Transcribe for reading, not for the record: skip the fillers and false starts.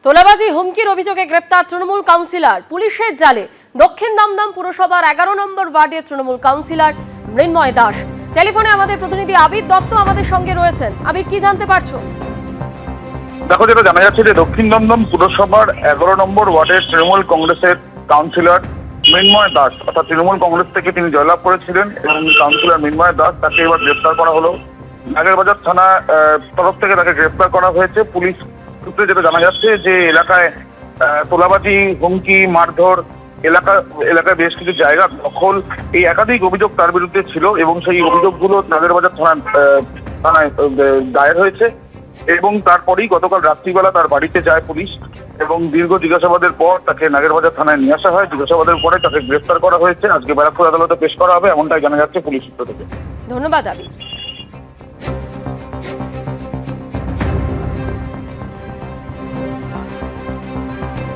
তোলাবাজি হুমকির অভিযোগে গ্রেপ্তার তৃণমূল কাউন্সিলর। পুলিশের জালে দক্ষিণ দমদম পুরসভার 11 নম্বর ওয়ার্ডের তৃণমূল কাউন্সিলর মৃন্ময় দাস। টেলিফোনে আমাদের প্রতিনিধি আবির দত্ত আমাদের সঙ্গে রয়েছেন। আবির, কি জানতে পারছো? দেখো, যেটা জানা যাচ্ছে যে দক্ষিণ দমদম পুরসভার 11 নম্বর ওয়ার্ডের তৃণমূল কংগ্রেসের কাউন্সিলর মৃন্ময় দাস, অর্থাৎ তৃণমূল কংগ্রেস থেকে তিনি জয়লাভ করেছিলেন এবং কাউন্সিলর মৃন্ময় দাস তাকে এবার গ্রেপ্তার করা হলো। নাগেরবাজার থানা তরফ থেকে তাকে গ্রেপ্তার করা হয়েছে। পুলিশ সূত্রে যেটা জানা যাচ্ছে যে এলাকায় তোলাবাজি, হুমকি, মারধর, এলাকায় বেশ কিছু জায়গা দখল, এই একাধিক অভিযোগ তার বিরুদ্ধে ছিল এবং সেই অভিযোগগুলো নাগেরবাজার থানায় দায়ের হয়েছে। এবং তারপরেই গতকাল রাত্রিবেলা তার বাড়িতে যায় পুলিশ এবং দীর্ঘ জিজ্ঞাসাবাদের পর তাকে নাগেরবাজার থানায় নিয়ে আসা হয়। জিজ্ঞাসাবাদের পরে তাকে গ্রেফতার করা হয়েছে। আজকে ব্যারাকপুর আদালতে পেশ করা হবে, এমনটাই জানা যাচ্ছে পুলিশ সূত্র থেকে। ধন্যবাদ আবির।